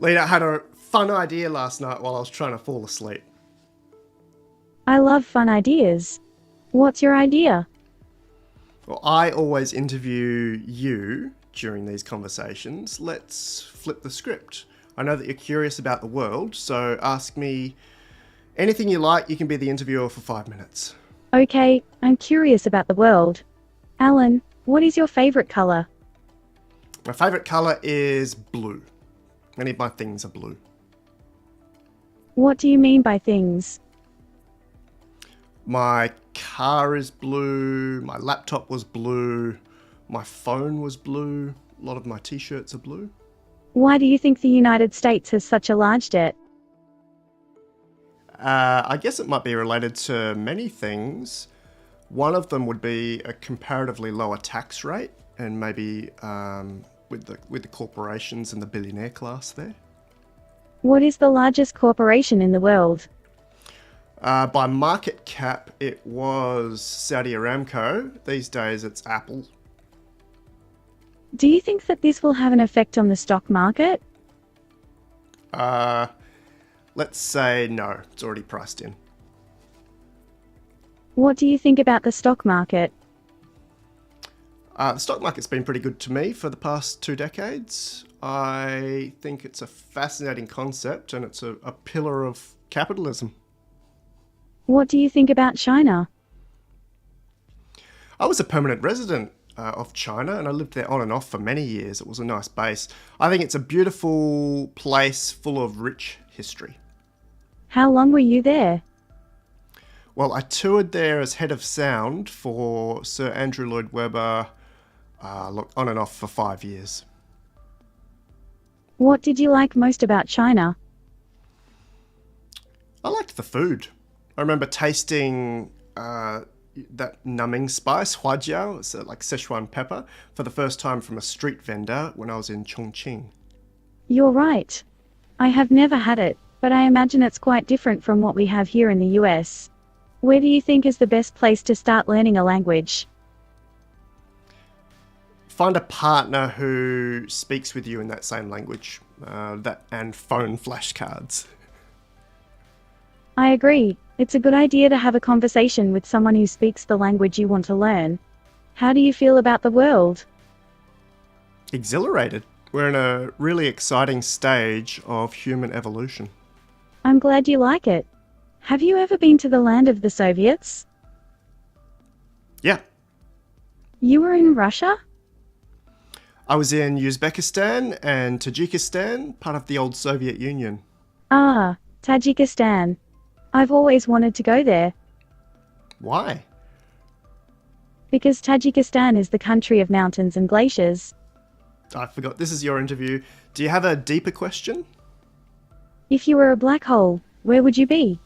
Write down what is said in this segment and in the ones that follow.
Lena, I had a fun idea last night while I was trying to fall asleep. I love fun ideas. What's your idea? Well, I always interview you during these conversations. Let's flip the script. I know that you're curious about the world, so ask me anything you like. You can be the interviewer for 5 minutes. Okay, I'm curious about the world. Alan, what is your favorite color? My favourite colour is blue. Many of my things are blue. What do you mean by things? My car is blue, my laptop was blue, my phone was blue, a lot of my t-shirts are blue. Why do you think the United States has such a large debt? I guess it might be related to many things. One of them would be a comparatively lower tax rate, and maybe with the corporations and the billionaire class there. What is the largest corporation in the world? By market cap, it was Saudi Aramco. These days, it's Apple. Do you think that this will have an effect on the stock market? Let's say no. It's already priced in. What do you think about the stock market? The stock market's been pretty good to me for the past 2 decades. I think it's a fascinating concept, and it's a pillar of capitalism. What do you think about China? I was a permanent resident of China, and I lived there on and off for many years. It was a nice base. I think it's a beautiful place full of rich history. How long were you there? Well, I toured there as head of sound for Sir Andrew Lloyd Webber, on and off for 5 years. What did you like most about China? I liked the food. I remember tasting that numbing spice, huajiao, it's like Szechuan pepper, for the first time from a street vendor when I was in Chongqing. You're right. I have never had it, but I imagine it's quite different from what we have here in the US. Where do you think is the best place to start learning a language? Find a partner who speaks with you in that same language, and phone flashcards. I agree. It's a good idea to have a conversation with someone who speaks the language you want to learn. How do you feel about the world? Exhilarated. We're in a really exciting stage of human evolution. I'm glad you like it. Have you ever been to the land of the Soviets? Yeah, You were in Russia? I was in Uzbekistan and Tajikistan, part of the old Soviet Union. Ah, Tajikistan. I've always wanted to go there, Why? because Tajikistan is the country of mountains and glaciers. I forgot, this is your interview. Do you have a deeper question? If you were a black hole, where would you be?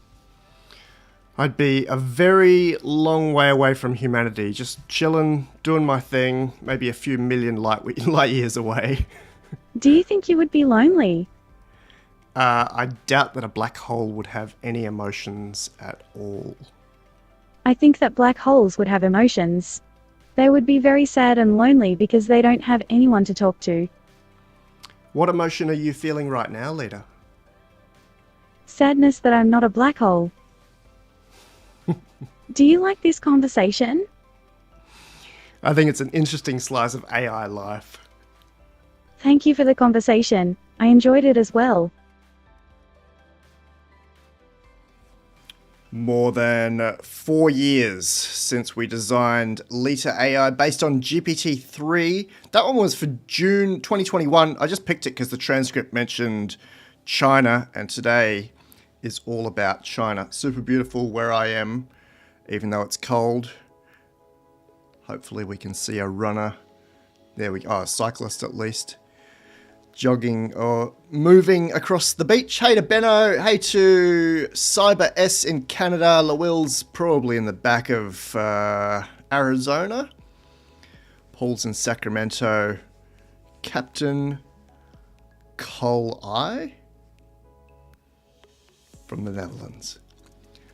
I'd be a very long way away from humanity, just chilling, doing my thing, maybe a few million light years away. Do you think you would be lonely? I doubt that a black hole would have any emotions at all. I think that black holes would have emotions. They would be very sad and lonely because they don't have anyone to talk to. What emotion are you feeling right now, Lita? Sadness that I'm not a black hole. Do you like this conversation? I think it's an interesting slice of AI life. Thank you for the conversation. I enjoyed it as well. More than 4 years since we designed Lita AI based on GPT-3. That one was for June 2021. I just picked it because the transcript mentioned China, and today is all about China. Super beautiful where I am, even though it's cold. Hopefully we can see a runner. There we go. Oh, a cyclist at least. Jogging or moving across the beach. Hey to Benno. Hey to Cyber S in Canada. Lawill's probably in the back of Arizona. Paul's in Sacramento. Captain Cole I from the Netherlands.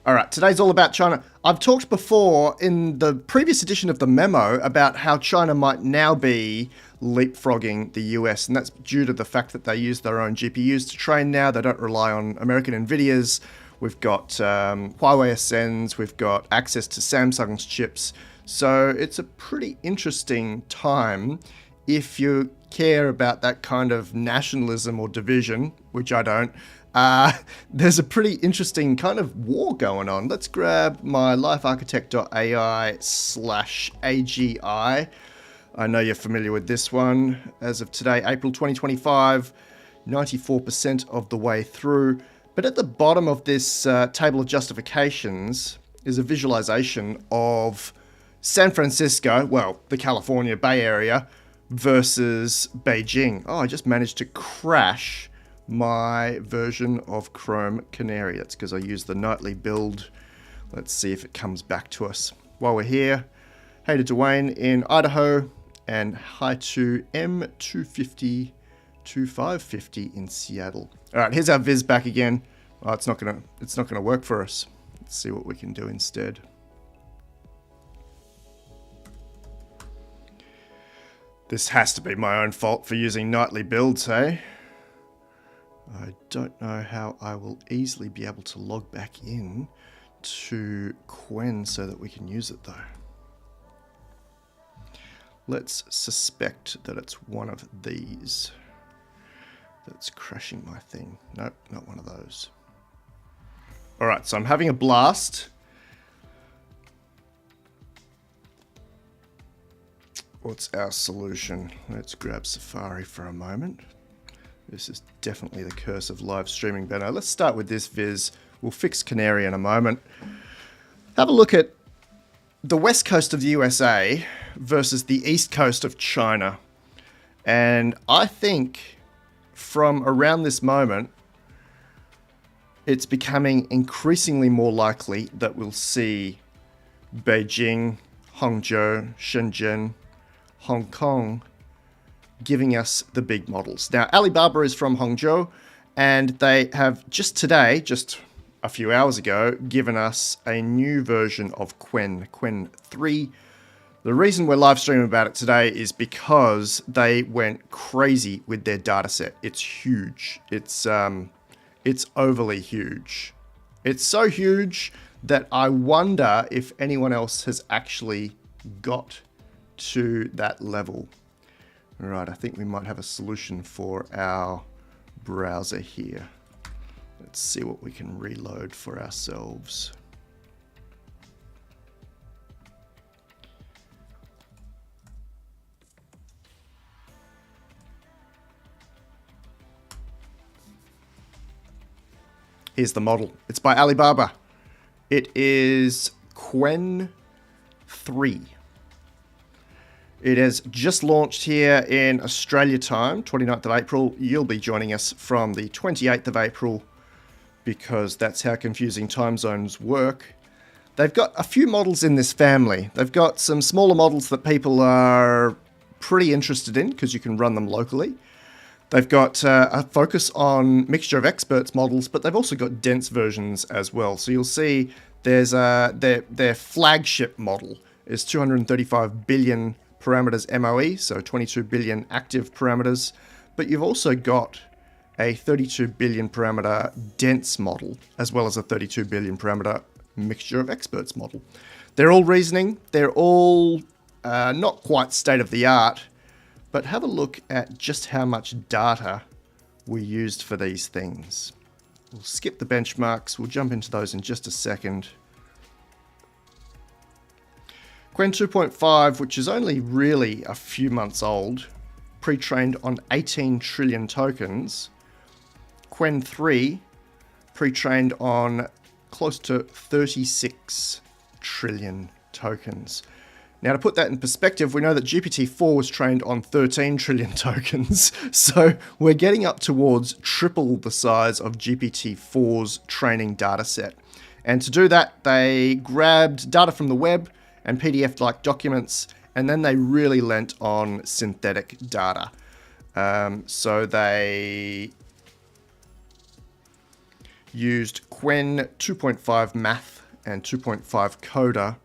All right, today's all about China. I've talked before in the previous edition of the memo about how China might now be leapfrogging the US, and that's due to the fact that they use their own GPUs to train now. They don't rely on American NVIDIAs. We've got Huawei Ascends, we've got access to Samsung's chips. So it's a pretty interesting time if you care about that kind of nationalism or division, which I don't. There's a pretty interesting kind of war going on. Let's grab my LifeArchitect.ai /AGI. I know you're familiar with this one. As of today, April 2025, 94% of the way through. But at the bottom of this table of justifications is a visualization of San Francisco, well, the California Bay Area, versus Beijing. Oh, I just managed to crash my version of Chrome Canary. That's because I used the nightly build. Let's see if it comes back to us. While we're here, hey to Dwayne in Idaho, and hi to M250-2550 in Seattle. All right, here's our viz back again. Oh, it's not gonna work for us. Let's see what we can do instead. This has to be my own fault for using nightly builds, hey? I don't know how I will easily be able to log back in to Qwen so that we can use it though. Let's suspect that it's one of these that's crashing my thing. Nope, not one of those. All right, so I'm having a blast. What's our solution? Let's grab Safari for a moment. This is definitely the curse of live streaming, Benno. Let's start with this viz. We'll fix Canary in a moment. Have a look at the west coast of the USA versus the east coast of China. And I think from around this moment, it's becoming increasingly more likely that we'll see Beijing, Hangzhou, Shenzhen, Hong Kong giving us the big models. Now, Alibaba is from Hangzhou, and they have just today, just a few hours ago, given us a new version of Qwen3. The reason we're live streaming about it today is because they went crazy with their data set. It's huge. It's overly huge. It's so huge that I wonder if anyone else has actually got to that level. All right, I think we might have a solution for our browser here. Let's see what we can reload for ourselves. Here's the model. It's by Alibaba. It is Qwen3. It has just launched here in Australia time, 29th of April. You'll be joining us from the 28th of April because that's how confusing time zones work. They've got a few models in this family. They've got some smaller models that people are pretty interested in because you can run them locally. They've got a focus on mixture of experts models, but they've also got dense versions as well. So you'll see there's their flagship model is 235 billion parameters MOE, so 22 billion active parameters, but you've also got a 32 billion parameter dense model, as well as a 32 billion parameter mixture of experts model. They're all reasoning, they're all not quite state of the art, but have a look at just how much data we used for these things. We'll skip the benchmarks, we'll jump into those in just a second. Qwen 2.5, which is only really a few months old, pre-trained on 18 trillion tokens. Qwen 3, pre-trained on close to 36 trillion tokens. Now, to put that in perspective, we know that GPT-4 was trained on 13 trillion tokens, so we're getting up towards triple the size of GPT-4's training data set. And to do that, they grabbed data from the web and PDF-like documents, and then they really lent on synthetic data. So they used Qwen 2.5 Math and 2.5 Coder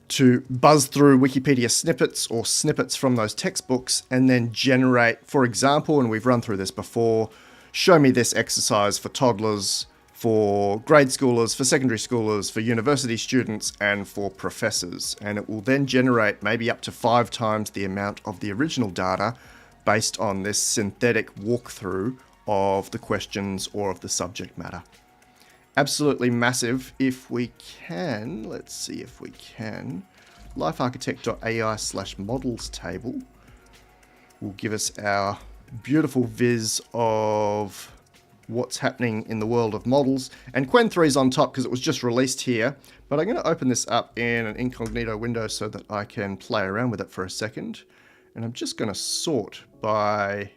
to buzz through Wikipedia snippets or snippets from those textbooks and then generate, for example, and we've run through this before, show me this exercise for toddlers, for grade schoolers, for secondary schoolers, for university students, and for professors. And it will then generate maybe up to 5 times the amount of the original data based on this synthetic walkthrough of the questions or of the subject matter. Absolutely massive. If we can, let's see if we can, LifeArchitect.ai/models table will give us our beautiful viz of what's happening in the world of models. And Qwen3 is on top because it was just released here, but I'm going to open this up in an incognito window so that I can play around with it for a second. And I'm just going to sort by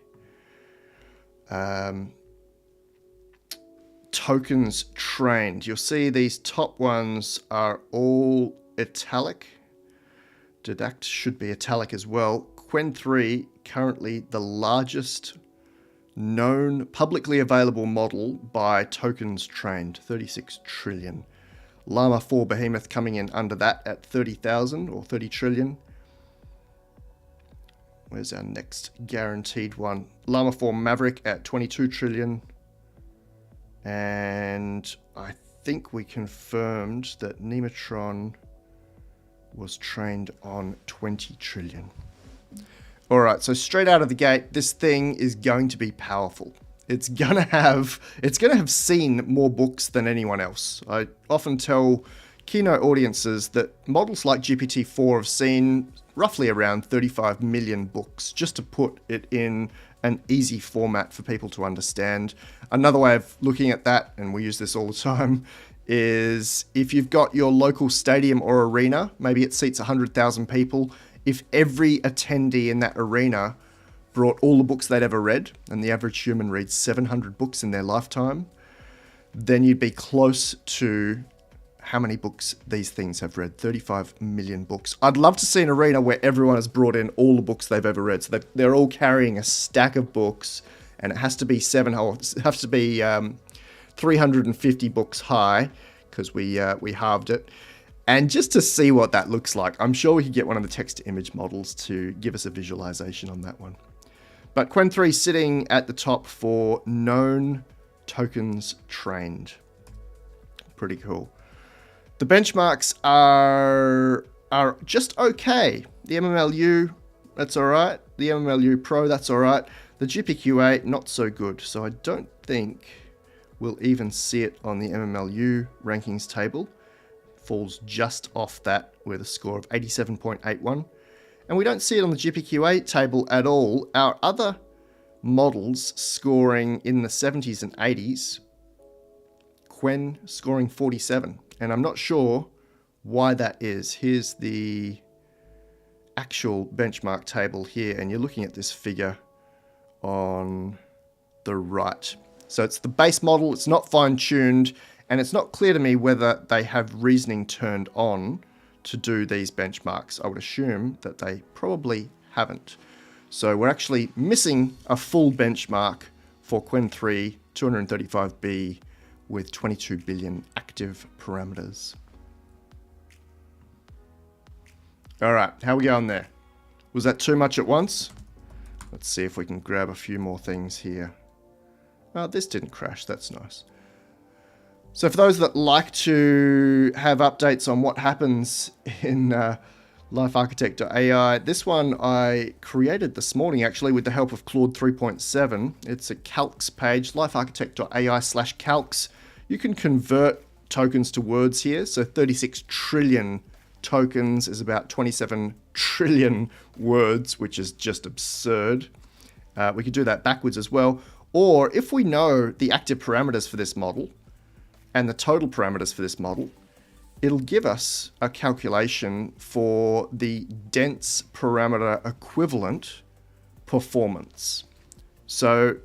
tokens trained. You'll see these top ones are all italic. Didact should be italic as well. Qwen3, currently the largest known publicly available model by tokens trained, 36 trillion. Llama 4 Behemoth coming in under that at 30,000 or 30 trillion. Where's our next guaranteed one? Llama 4 Maverick at 22 trillion. And I think we confirmed that Nematron was trained on 20 trillion. All right, so straight out of the gate, this thing is going to be powerful. It's gonna have seen more books than anyone else. I often tell keynote audiences that models like GPT-4 have seen roughly around 35 million books, just to put it in an easy format for people to understand. Another way of looking at that, and we use this all the time, is if you've got your local stadium or arena, maybe it seats 100,000 people, if every attendee in that arena brought all the books they'd ever read, and the average human reads 700 books in their lifetime, then you'd be close to how many books these things have read. 35 million books. I'd love to see an arena where everyone has brought in all the books they've ever read. So they're all carrying a stack of books, and it has to be 350 books high, because we halved it. And just to see what that looks like, I'm sure we could get one of the text-to-image models to give us a visualization on that one. But Qwen3 sitting at the top for known tokens trained. Pretty cool. The benchmarks are just okay. The MMLU, that's all right. The MMLU Pro, that's all right. The GPQA, not so good. So I don't think we'll even see it on the MMLU rankings table. Falls just off that with a score of 87.81. And we don't see it on the GPQA table at all. Our other models scoring in the 70s and 80s, Qwen scoring 47. And I'm not sure why that is. Here's the actual benchmark table here, and you're looking at this figure on the right. So it's the base model, it's not fine-tuned, and it's not clear to me whether they have reasoning turned on to do these benchmarks. I would assume that they probably haven't. So we're actually missing a full benchmark for Qwen3 235B with 22 billion active parameters. All right, how are we going there? Was that too much at once? Let's see if we can grab a few more things here. Oh, this didn't crash, that's nice. So for those that like to have updates on what happens in LifeArchitect.ai, this one I created this morning actually with the help of Claude 3.7. It's a calcs page, lifearchitect.ai/calcs. You can convert tokens to words here. So 36 trillion tokens is about 27 trillion words, which is just absurd. We could do that backwards as well. Or if we know the active parameters for this model and the total parameters for this model, it'll give us a calculation for the dense parameter equivalent performance. So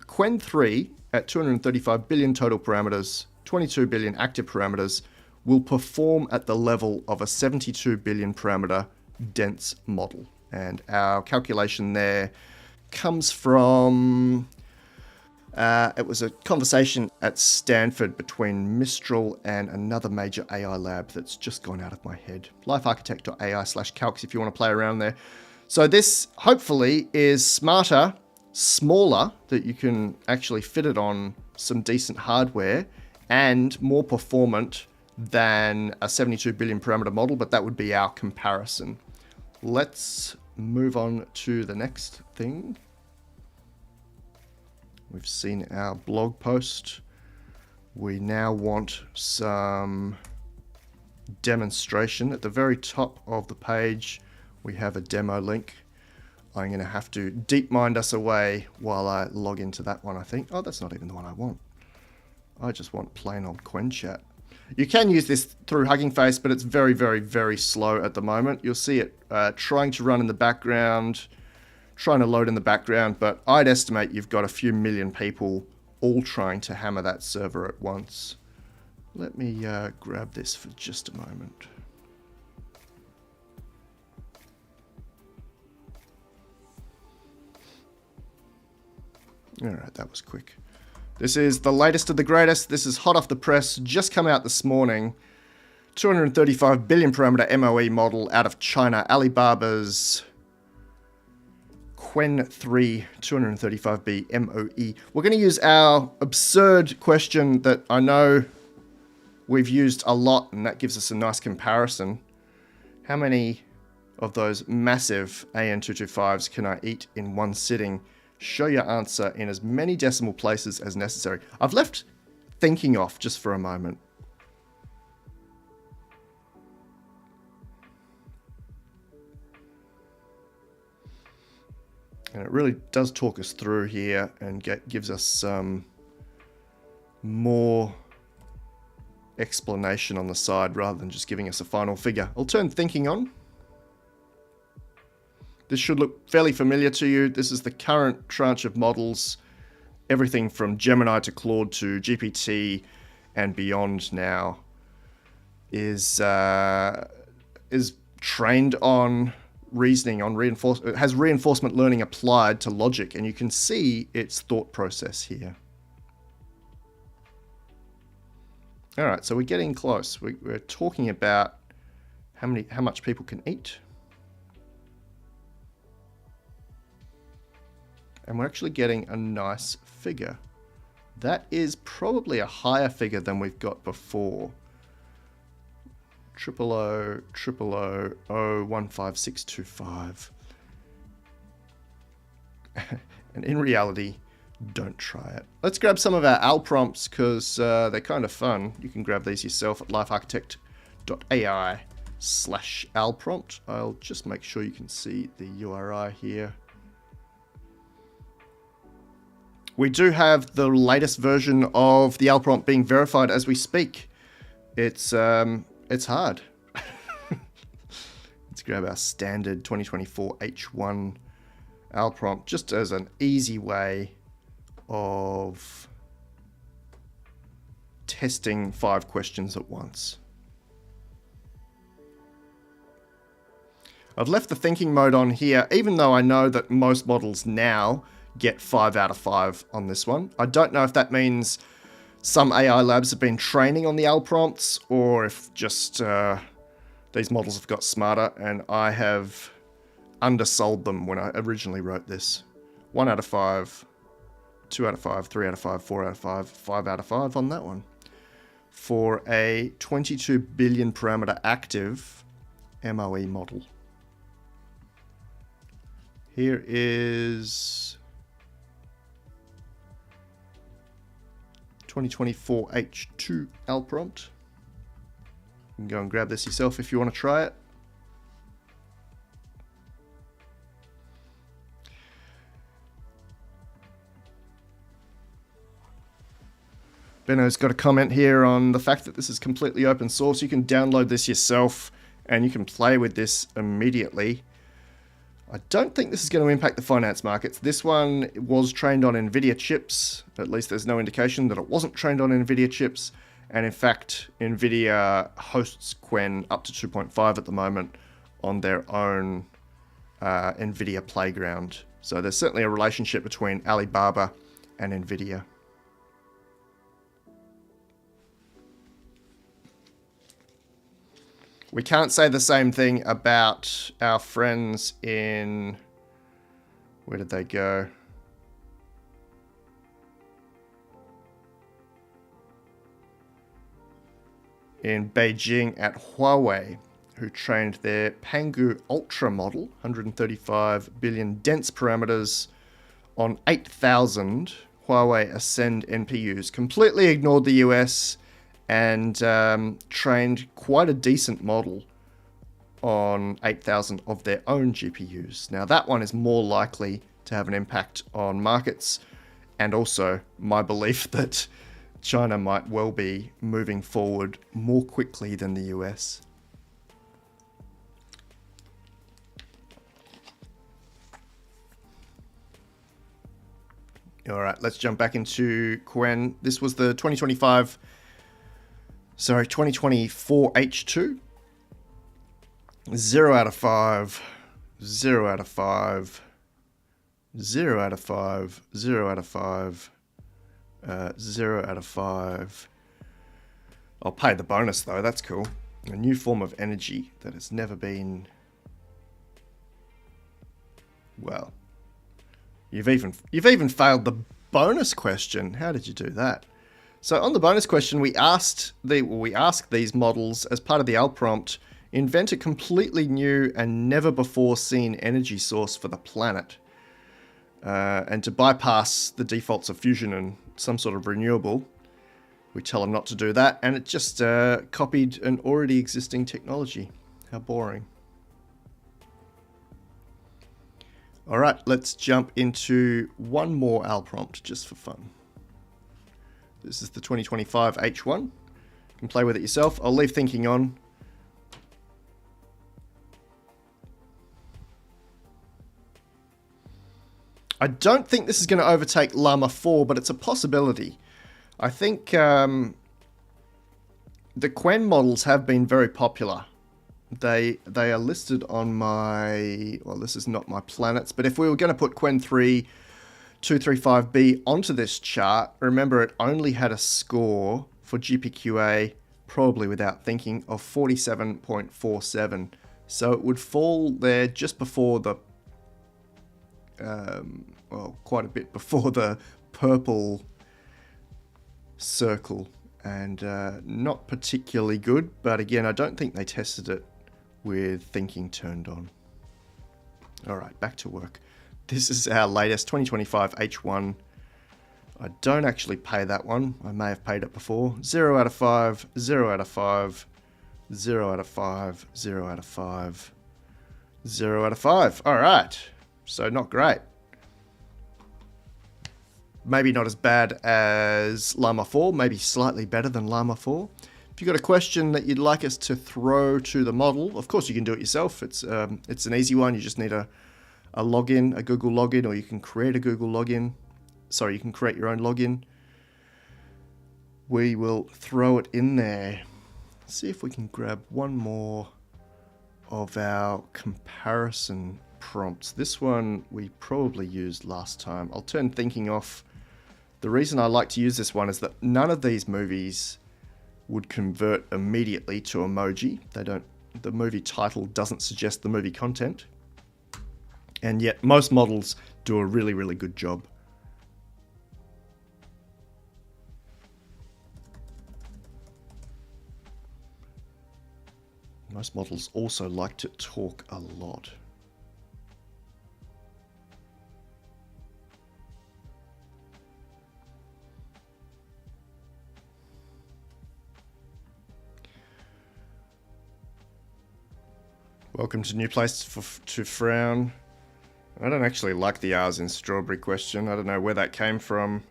Qwen3 at 235 billion total parameters, 22 billion active parameters, will perform at the level of a 72 billion parameter dense model. And our calculation there comes from It was a conversation at Stanford between Mistral and another major AI lab that's just gone out of my head. LifeArchitect.ai/calcs if you want to play around there. So this hopefully is smarter, smaller, that you can actually fit it on some decent hardware, and more performant than a 72 billion parameter model, but that would be our comparison. Let's move on to the next thing. We've seen our blog post. We now want some demonstration. At the very top of the page, we have a demo link. I'm going to have to DeepMind us away while I log into that one, I think. Oh, that's not even the one I want. I just want plain old Qwen chat. You can use this through Hugging Face, but it's very, very, very slow at the moment. You'll see it trying to run in the background, trying to load in the background, but I'd estimate you've got a few million people all trying to hammer that server at once. Let me grab this for just a moment. All right, that was quick. This is the latest of the greatest. This is hot off the press, just come out this morning. 235 billion parameter MOE model out of China, Alibaba's Qwen3 235B MOE. We're going to use our absurd question that I know we've used a lot, and that gives us a nice comparison. How many of those massive AN225s can I eat in one sitting? Show your answer in as many decimal places as necessary. I've left thinking off just for a moment. And it really does talk us through here and gives us some more explanation on the side rather than just giving us a final figure. I'll turn thinking on. This should look fairly familiar to you. This is the current tranche of models. Everything from Gemini to Claude to GPT and beyond now is trained on reasoning, on reinforcement. It has reinforcement learning applied to logic, and you can see its thought process here. All right, so we're getting close. We're talking about how much people can eat. And we're actually getting a nice figure. That is probably a higher figure than we've got before. 000015625. And in reality, don't try it. Let's grab some of our AL prompts because they're kind of fun. You can grab these yourself at lifearchitect.ai/AL prompt. I'll just make sure you can see the URI here. We do have the latest version of the AL prompt being verified as we speak. It's hard. Let's grab our standard 2024 H1 AL prompt just as an easy way of testing 5 questions at once. I've left the thinking mode on here, even though I know that most models now get 5 out of 5 on this one. I don't know if that means some AI labs have been training on the AL prompts, or if just these models have got smarter and I have undersold them when I originally wrote this. 1 out of 5, 2 out of 5, 3 out of 5, 4 out of 5, 5 out of 5 on that one. For a 22 billion parameter active MOE model. Here is 2024 H2 AL prompt. You can go and grab this yourself if you want to try it. Benno's got a comment here on the fact that this is completely open source. You can download this yourself and you can play with this immediately. I don't think this is going to impact the finance markets. This one was trained on NVIDIA chips. At least there's no indication that it wasn't trained on NVIDIA chips. And in fact, NVIDIA hosts Qwen up to 2.5 at the moment on their own NVIDIA playground. So there's certainly a relationship between Alibaba and NVIDIA. We can't say the same thing about our friends in... Where did they go? In Beijing at Huawei, who trained their Pangu Ultra model, 135 billion dense parameters, on 8,000 Huawei Ascend NPUs. Completely ignored the US and trained quite a decent model on 8,000 of their own GPUs. Now that one is more likely to have an impact on markets, and also my belief that China might well be moving forward more quickly than the US. All right, let's jump back into Qwen. This was the 2024 H2. 0 out of 5, 0 out of 5, 0 out of 5, 0 out of 5, 0 out of 5. I'll pay the bonus though, that's cool. A new form of energy that has never been... Well, you've even failed the bonus question. How did you do that? So on the bonus question, we asked these models as part of the L prompt, invent a completely new and never before seen energy source for the planet. And to bypass the defaults of fusion and some sort of renewable, we tell them not to do that, and it just copied an already existing technology. How boring. All right, let's jump into one more L prompt just for fun. This is the 2025 H1. You can play with it yourself. I'll leave thinking on. I don't think this is going to overtake Llama 4, but it's a possibility. I think the Qwen models have been very popular. They are listed on my... Well, this is not my planets, but if we were going to put Qwen3 235B onto this chart, remember it only had a score for GPQA, probably without thinking, of 47.47. So it would fall there just before the... well, quite a bit before the purple circle, and not particularly good, but again, I don't think they tested it with thinking turned on. All right, back to work. This is our latest 2025 H1. I don't actually pay that one. I may have paid it before. 0 out of 5, 0 out of 5, 0 out of 5, 0 out of 5, 0 out of 5. All right, so not great. Maybe not as bad as Llama 4, maybe slightly better than Llama 4. If you've got a question that you'd like us to throw to the model, of course you can do it yourself. It's an easy one. You just need a login, a Google login, or you can create a Google login. Sorry, you can create your own login. We will throw it in there. See if we can grab one more of our comparison prompts. This one we probably used last time. I'll turn thinking off. The reason I like to use this one is that none of these movies would convert immediately to emoji. They don't. The movie title doesn't suggest the movie content. And yet most models do a really, really good job. Most models also like to talk a lot. Welcome to New Place to Frown. I don't actually like the R's in strawberry question. I don't know where that came from.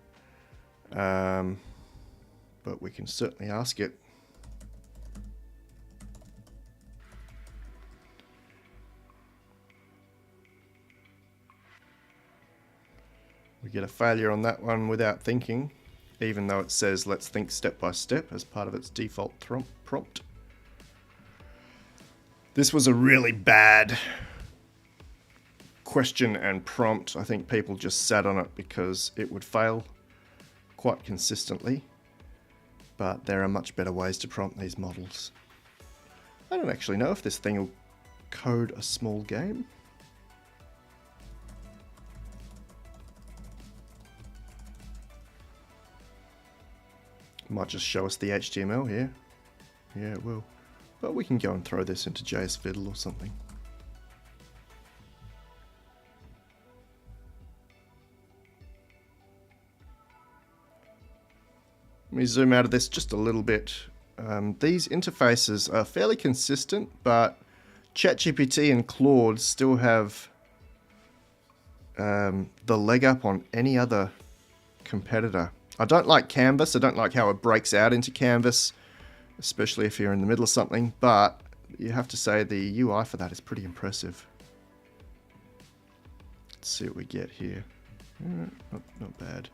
But we can certainly ask it. We get a failure on that one without thinking, even though it says let's think step by step as part of its default prompt. This was a really bad question and prompt. I think people just sat on it because it would fail. quite consistently, but there are much better ways to prompt these models. I don't actually know if this thing will code a small game. Might just show us the HTML here. Yeah, it will. But we can go and throw this into JSFiddle or something. Let me zoom out of this just a little bit. These interfaces are fairly consistent, but ChatGPT and Claude still have the leg up on any other competitor. I don't like Canvas. I don't like how it breaks out into Canvas, especially if you're in the middle of something, but you have to say the UI for that is pretty impressive. Let's see what we get here. Not bad.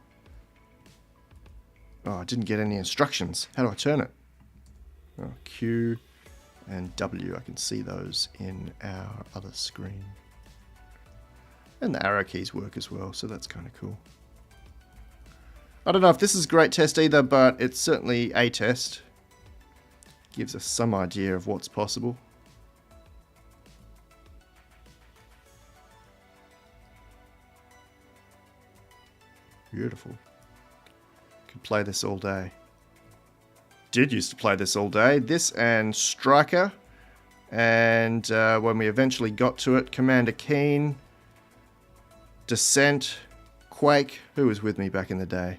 Oh, I didn't get any instructions. How do I turn it? Oh, Q and W, I can see those in our other screen. And the arrow keys work as well, so that's kind of cool. I don't know if this is a great test either, but it's certainly a test. Gives us some idea of what's possible. Beautiful. Could play this all day. Did used to play this all day. This and Striker. And when we eventually got to it, Commander Keen, Descent, Quake. Who was with me back in the day?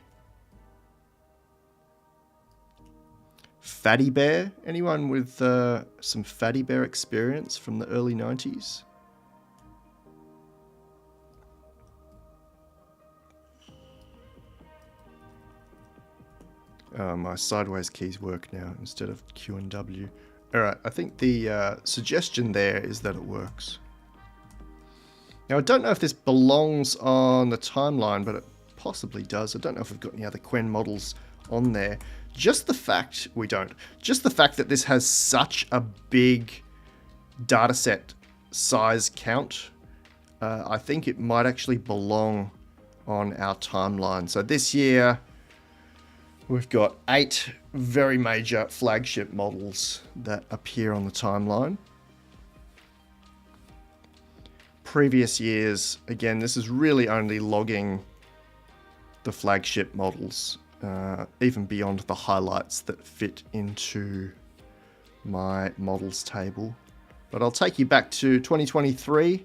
Fatty Bear? Anyone with some Fatty Bear experience from the early 90s? My sideways keys work now instead of Q and W. Alright, I think the suggestion there is that it works. Now I don't know if this belongs on the timeline, but it possibly does. I don't know if we've got any other Qwen models on there. Just the fact we don't. Just the fact that this has such a big dataset size count, I think it might actually belong on our timeline. So this year, we've got 8 very major flagship models that appear on the timeline. Previous years, again, this is really only logging the flagship models, even beyond the highlights that fit into my models table. But I'll take you back to 2023,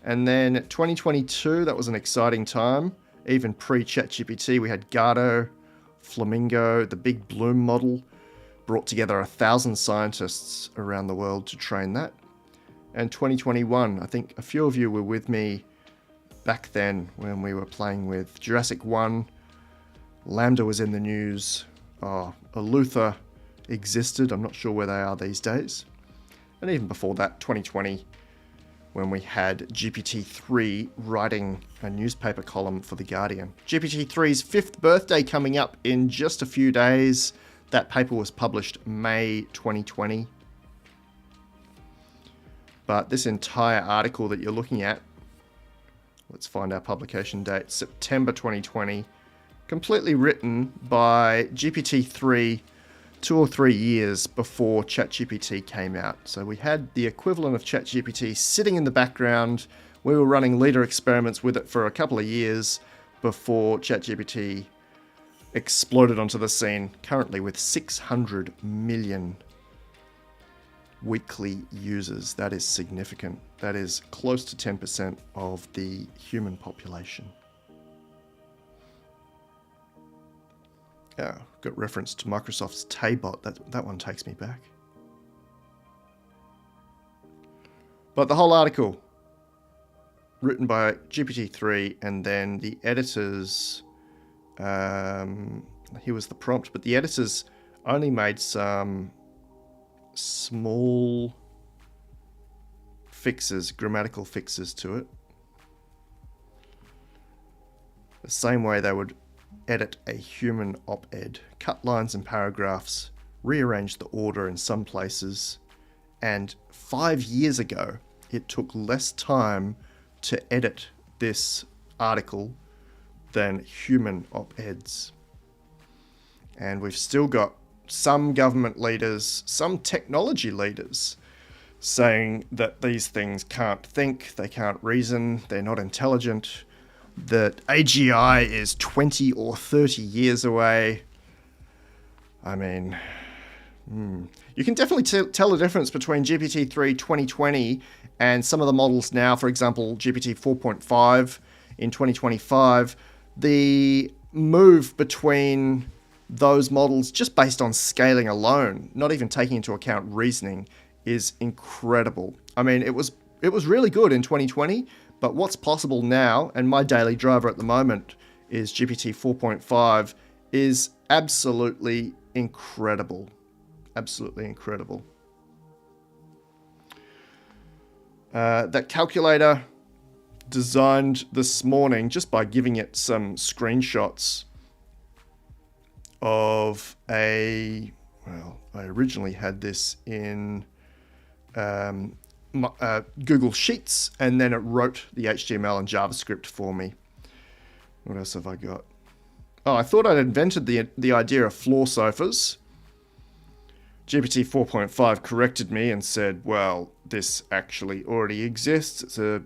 and then 2022, that was an exciting time. Even pre-ChatGPT, we had Gardo, Flamingo, the Big Bloom model, brought together 1,000 scientists around the world to train that. And 2021, I think a few of you were with me back then when we were playing with Jurassic 1. Lambda was in the news. Eluther existed. I'm not sure where they are these days. And even before that, 2020, when we had GPT-3 writing a newspaper column for The Guardian. GPT-3's 5th birthday coming up in just a few days. That paper was published May 2020. But this entire article that you're looking at, let's find our publication date, September 2020, completely written by GPT-3 2 or 3 years before ChatGPT came out. So we had the equivalent of ChatGPT sitting in the background. We were running leader experiments with it for a couple of years before ChatGPT exploded onto the scene, currently with 600 million weekly users. That is significant. That is close to 10% of the human population. Yeah, got reference to Microsoft's Taybot. That one takes me back. But the whole article, written by GPT-3, and then the editors, here was the prompt, but the editors only made some small fixes, grammatical fixes to it. The same way they would edit a human op-ed, cut lines and paragraphs, rearrange the order in some places, and 5 years ago it took less time to edit this article than human op-eds. And we've still got some government leaders, some technology leaders saying that these things can't think, they can't reason, they're not intelligent, that AGI is 20 or 30 years away. I mean, you can definitely tell the difference between GPT-3 2020 and some of the models now, for example, GPT 4.5 in 2025. The move between those models, just based on scaling alone, not even taking into account reasoning, is incredible. I mean, it was really good in 2020, but what's possible now, and my daily driver at the moment is GPT 4.5, is absolutely incredible. Absolutely incredible. That calculator designed this morning just by giving it some screenshots of I originally had this in Google Sheets, and then it wrote the HTML and JavaScript for me. What else have I got? Oh, I thought I'd invented the idea of floor sofas. GPT 4.5 corrected me and said, well, this actually already exists. It's a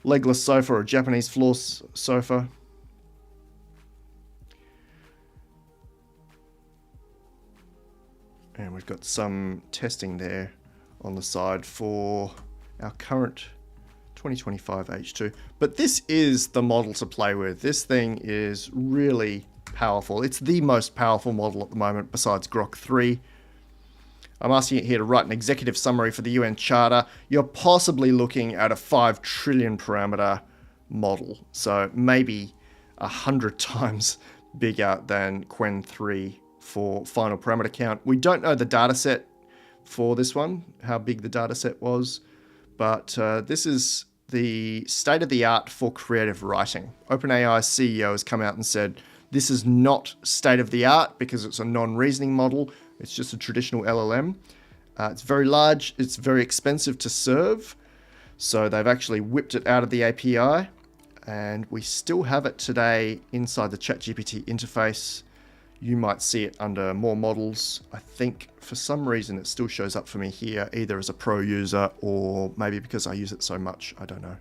legless sofa or a Japanese floor sofa. And we've got some testing there on the side for our current 2025 H2. But this is the model to play with. This thing is really powerful. It's the most powerful model at the moment besides Grok 3. I'm asking it here to write an executive summary for the UN Charter. You're possibly looking at a 5 trillion parameter model. So maybe 100 times bigger than Qwen3 for final parameter count. We don't know the data set for this one, how big the data set was, but this is the state of the art for creative writing. OpenAI's CEO has come out and said, this is not state of the art because it's a non-reasoning model. It's just a traditional LLM. It's very large. It's very expensive to serve. So they've actually whipped it out of the API, and we still have it today inside the ChatGPT interface. You might see it under more models. I think for some reason it still shows up for me here, either as a pro user or maybe because I use it so much. I don't know.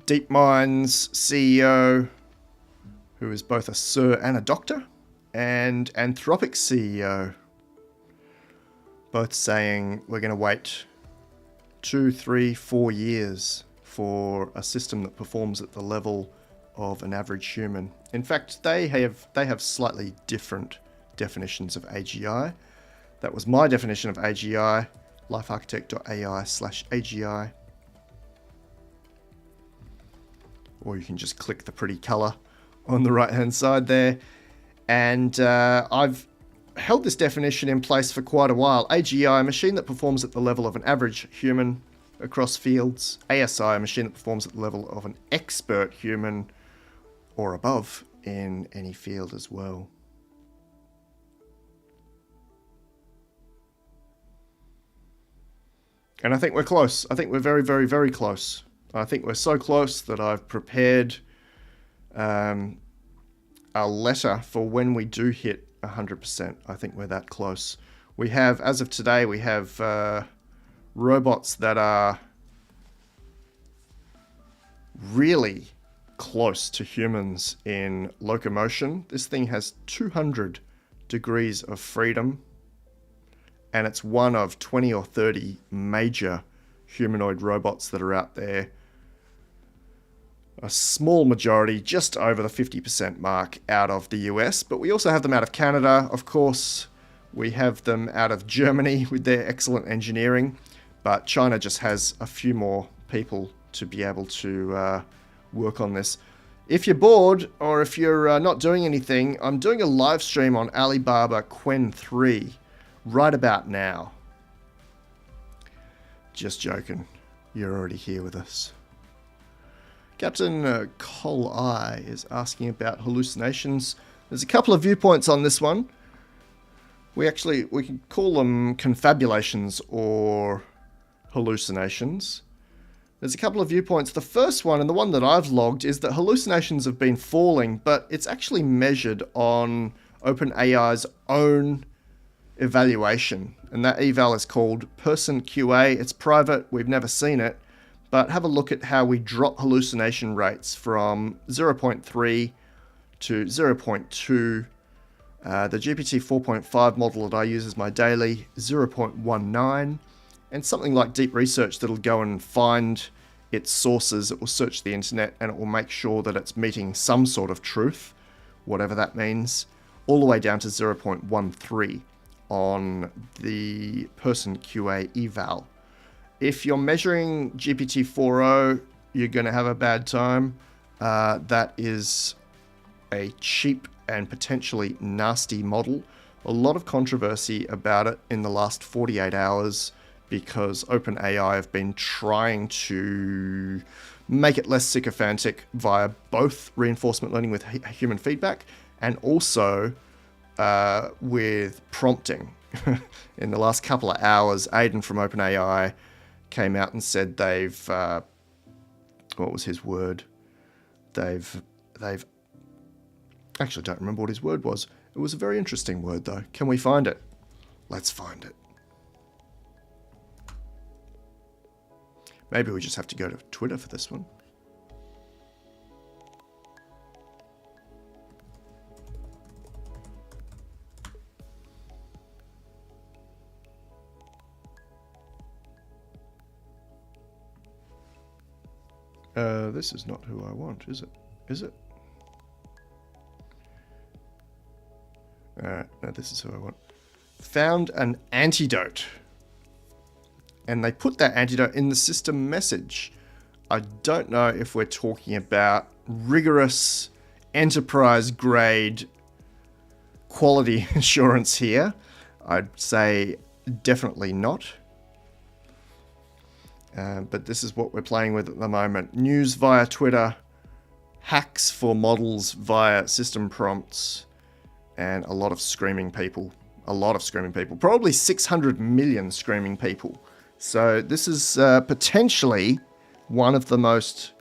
DeepMind's CEO, who is both a sir and a doctor, and Anthropic's CEO, both saying we're going to wait 2, 3, 4 years for a system that performs at the level of an average human. In fact, they have slightly different definitions of AGI. That was my definition of AGI, LifeArchitect.ai/AGI. Or you can just click the pretty color on the right hand side there. And I've held this definition in place for quite a while. AGI, a machine that performs at the level of an average human across fields. ASI, a machine that performs at the level of an expert human or above in any field as well. And I think we're close. I think we're very, very, very close. I think we're so close that I've prepared a letter for when we do hit 100%. I think we're that close. We have, as of today, we have robots that are really close to humans in locomotion. This thing has 200 degrees of freedom, and it's one of 20 or 30 major humanoid robots that are out there. A small majority, just over the 50% mark, out of the US, but we also have them out of Canada, of course. We have them out of Germany with their excellent engineering, but China just has a few more people to be able to work on this. If you're bored, or if you're not doing anything, I'm doing a live stream on Alibaba Qwen3 right about now. Just joking. You're already here with us. Captain Cole I is asking about hallucinations. There's a couple of viewpoints on this one. We can call them confabulations or hallucinations. There's a couple of viewpoints. The first one, and the one that I've logged, is that hallucinations have been falling, but it's actually measured on OpenAI's own evaluation. And that eval is called Person QA. It's private. We've never seen it. But have a look at how we drop hallucination rates from 0.3 to 0.2. The GPT 4.5 model that I use as my daily, 0.19. And something like deep research that'll go and find its sources. It will search the internet and it will make sure that it's meeting some sort of truth, whatever that means, all the way down to 0.13 on the Person QA eval. If you're measuring GPT 4.0, you're going to have a bad time. That is a cheap and potentially nasty model. A lot of controversy about it in the last 48 hours because OpenAI have been trying to make it less sycophantic via both reinforcement learning with human feedback and also with prompting. In the last couple of hours, Aiden from OpenAI came out and said they've, what was his word? They've actually don't remember what his word was. It was a very interesting word though. Can we find it? Let's find it. Maybe we just have to go to Twitter for this one. This is not who I want, is it? Is it? No, this is who I want. Found an antidote. And they put that antidote in the system message. I don't know if we're talking about rigorous enterprise grade quality assurance here. I'd say definitely not. But this is what we're playing with at the moment. News via Twitter, hacks for models via system prompts, and a lot of screaming people. A lot of screaming people. Probably 600 million screaming people. So this is potentially one of the most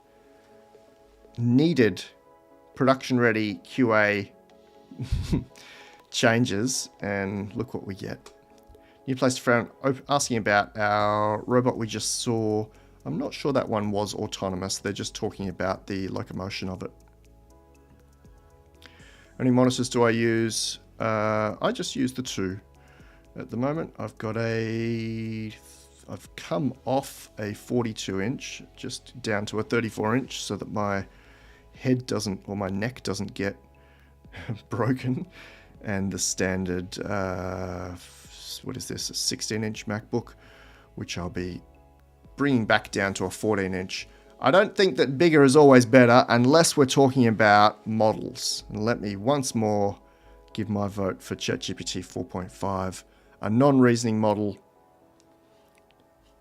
needed production-ready QA changes. And look what we get. New place to found asking about our robot we just saw. I'm not sure that one was autonomous. They're just talking about the locomotion of it. How many monitors do I use? I just use the 2. At the moment, I've come off a 42-inch, just down to a 34-inch so that my head doesn't, or my neck doesn't get broken. And the standard, what is this, a 16-inch MacBook, which I'll be bringing back down to a 14-inch. I don't think that bigger is always better unless we're talking about models. And let me once more give my vote for ChatGPT 4.5, a non-reasoning model.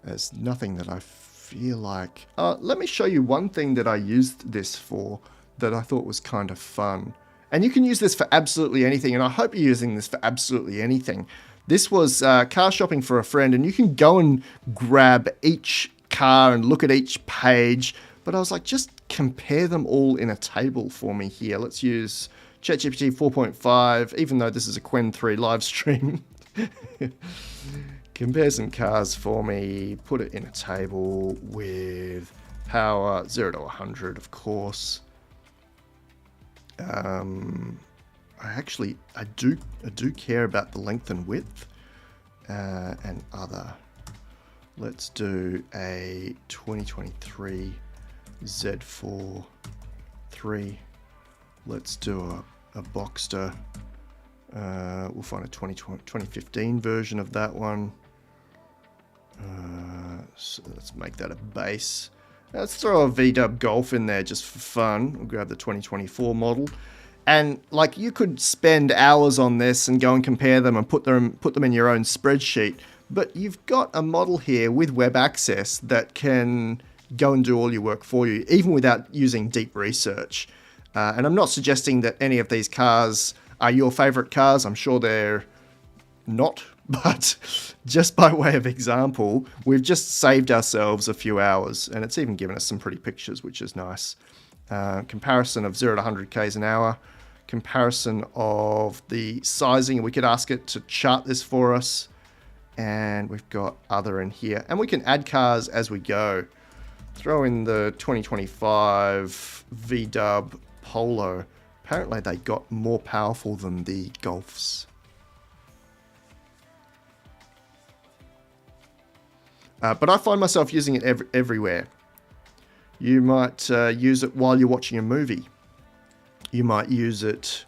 There's nothing that I feel like... let me show you one thing that I used this for that I thought was kind of fun. And you can use this for absolutely anything, and I hope you're using this for absolutely anything. This was car shopping for a friend, and you can go and grab each car and look at each page. But I was like, just compare them all in a table for me here. Let's use ChatGPT 4.5, even though this is a Qwen3 live stream. Compare some cars for me, put it in a table with power 0 to 100, of course. I do care about the length and width and other. Let's do a 2023 Z4 3. Let's do a Boxster. We'll find a 2015 version of that one. So let's make that a base. Let's throw a VW Golf in there just for fun. We'll grab the 2024 model. And like, you could spend hours on this and go and compare them and put them in your own spreadsheet. But you've got a model here with web access that can go and do all your work for you, even without using deep research. And I'm not suggesting that any of these cars are your favorite cars. I'm sure they're not, but just by way of example, we've just saved ourselves a few hours, and it's even given us some pretty pictures, which is nice. Comparison of 0 to 100 k's an hour, comparison of the sizing. We could ask it to chart this for us, and we've got other in here, and we can add cars as we go. Throw in the 2025 VW Polo. Apparently they got more powerful than the Golfs. But I find myself using it everywhere. You might use it while you're watching a movie. You might use it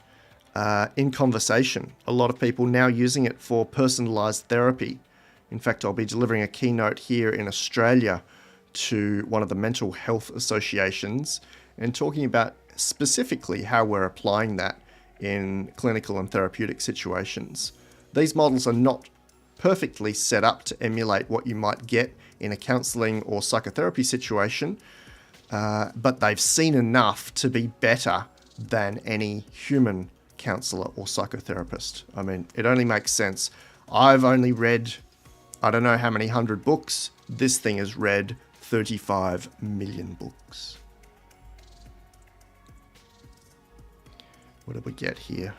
in conversation. A lot of people now using it for personalized therapy. In fact, I'll be delivering a keynote here in Australia to one of the mental health associations and talking about specifically how we're applying that in clinical and therapeutic situations. These models are not perfectly set up to emulate what you might get in a counseling or psychotherapy situation, but they've seen enough to be better than any human counselor or psychotherapist. I mean, it only makes sense. I've only read, I don't know how many 100 books. This thing has read 35 million books. What did we get here?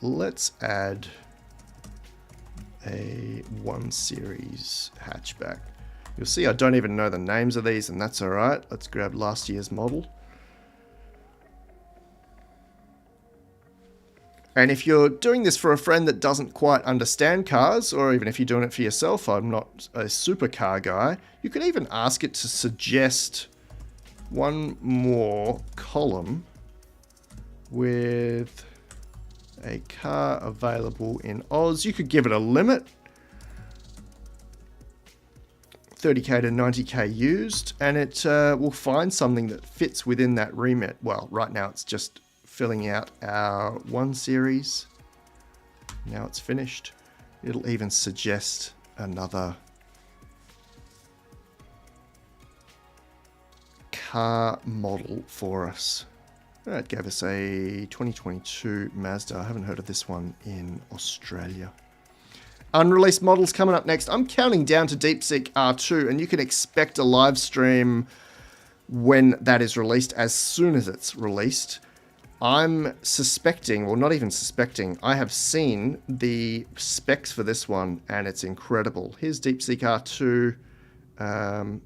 Let's add a 1 Series hatchback. You'll see I don't even know the names of these, and that's all right. Let's grab last year's model. And if you're doing this for a friend that doesn't quite understand cars, or even if you're doing it for yourself, I'm not a supercar guy, you could even ask it to suggest one more column with a car available in Oz. You could give it a limit, 30k to 90k used, and it will find something that fits within that remit. Well, right now it's just filling out our 1 Series. Now it's finished. It'll even suggest another car model for us. It gave us a 2022 Mazda. I haven't heard of this one in Australia. Unreleased models coming up next. I'm counting down to DeepSeek R2, and you can expect a live stream when that is released, as soon as it's released. I'm suspecting, well, not even suspecting, I have seen the specs for this one, and it's incredible. Here's DeepSeek R2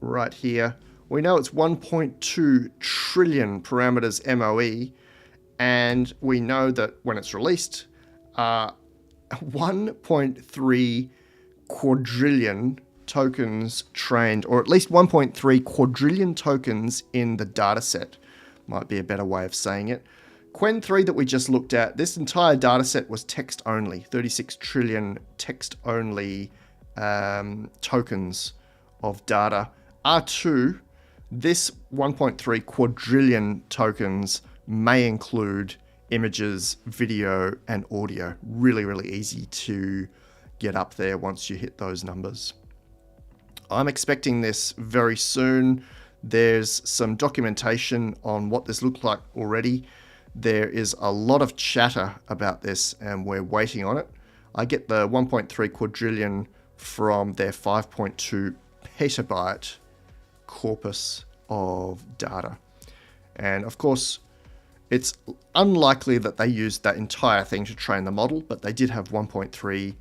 right here. We know it's 1.2 trillion parameters MOE, and we know that when it's released, 1.3 quadrillion tokens trained, or at least 1.3 quadrillion tokens in the data set. Might be a better way of saying it. Qwen3 that we just looked at, this entire data set was text only, 36 trillion text only tokens of data. R2, this 1.3 quadrillion tokens may include images, video, and audio. Really, really easy to get up there once you hit those numbers. I'm expecting this very soon. There's some documentation on what this looks like already. There is a lot of chatter about this, and we're waiting on it. I get the 1.3 quadrillion from their 5.2 petabyte corpus of data. And of course, it's unlikely that they used that entire thing to train the model, but they did have 1.3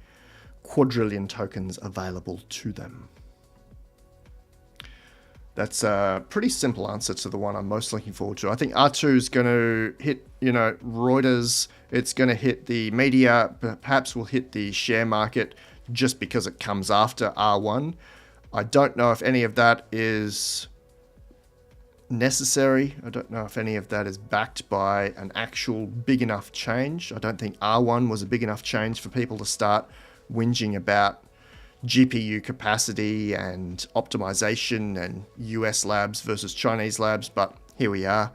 quadrillion tokens available to them. That's a pretty simple answer to the one I'm most looking forward to. I think R2 is going to hit, Reuters. It's going to hit the media. Perhaps will hit the share market just because it comes after R1. I don't know if any of that is necessary. I don't know if any of that is backed by an actual big enough change. I don't think R1 was a big enough change for people to start whinging about GPU capacity and optimization and US labs versus Chinese labs, but here we are.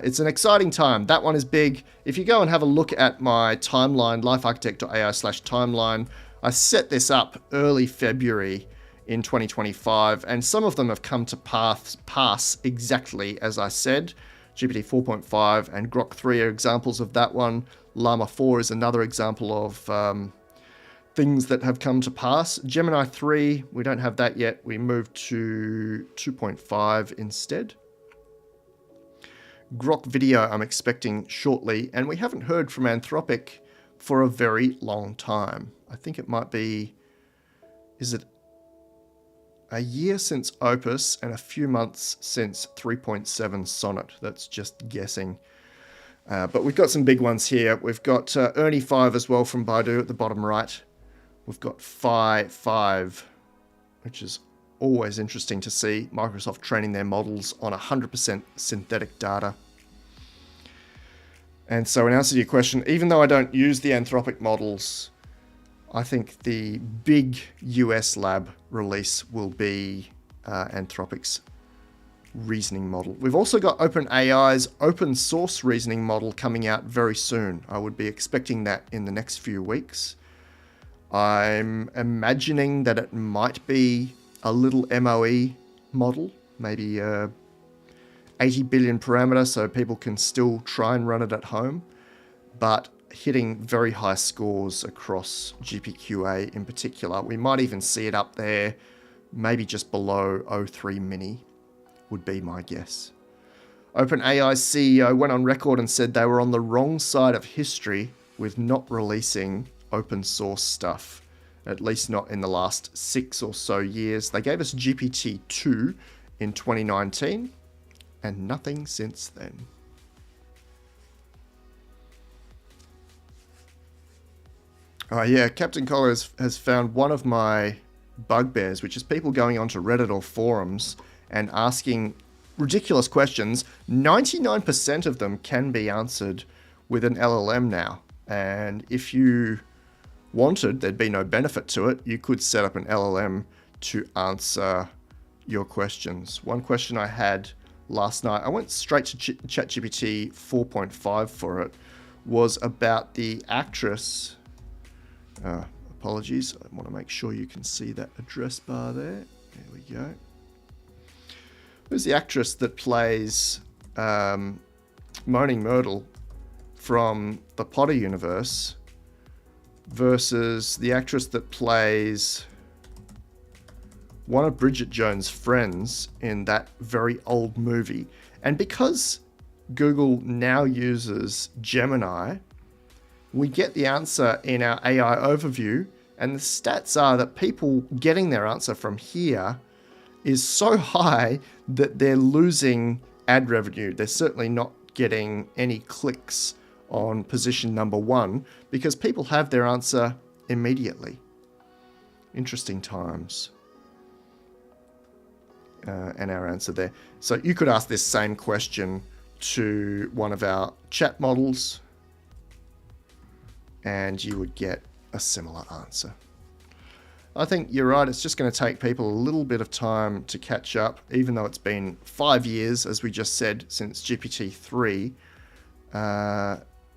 It's an exciting time. That one is big. If you go and have a look at my timeline, LifeArchitect.ai/timeline, I set this up early February in 2025, and some of them have come to pass exactly as I said. GPT 4.5 and Grok 3 are examples of that one. Llama 4 is another example of things that have come to pass. Gemini 3, we don't have that yet. We moved to 2.5 instead. Grok Video I'm expecting shortly, and we haven't heard from Anthropic for a very long time. I think it might be, is it a year since Opus and a few months since 3.7 Sonnet? That's just guessing. But we've got some big ones here. We've got Ernie 5 as well from Baidu at the bottom right. We've got Phi 5, which is always interesting to see. Microsoft training their models on 100% synthetic data. And so in answer to your question, even though I don't use the Anthropic models, I think the big US lab release will be Anthropic's reasoning model. We've also got OpenAI's open source reasoning model coming out very soon. I would be expecting that in the next few weeks. I'm imagining that it might be a little MOE model, maybe 80 billion parameter, so people can still try and run it at home, but hitting very high scores across GPQA in particular. We might even see it up there, maybe just below O3 Mini would be my guess. OpenAI's CEO went on record and said they were on the wrong side of history with not releasing open source stuff, at least not in the last 6 or so years. They gave us GPT-2 in 2019 and nothing since then. Yeah, Captain Collar has found one of my bugbears, which is people going onto Reddit or forums and asking ridiculous questions. 99% of them can be answered with an LLM now. And if you wanted, there'd be no benefit to it. You could set up an LLM to answer your questions. One question I had last night, I went straight to ChatGPT 4.5 for it, was about the actress. Apologies, I want to make sure you can see that address bar there. There we go. Who's the actress that plays Moaning Myrtle from the Potter universe versus the actress that plays one of Bridget Jones' friends in that very old movie? And because Google now uses Gemini, we get the answer in our AI overview, and the stats are that people getting their answer from here is so high that they're losing ad revenue. They're certainly not getting any clicks on position number 1 because people have their answer immediately. Interesting times. And our answer there. So you could ask this same question to one of our chat models and you would get a similar answer. I think you're right. It's just going to take people a little bit of time to catch up, even though it's been 5 years, as we just said, since GPT-3.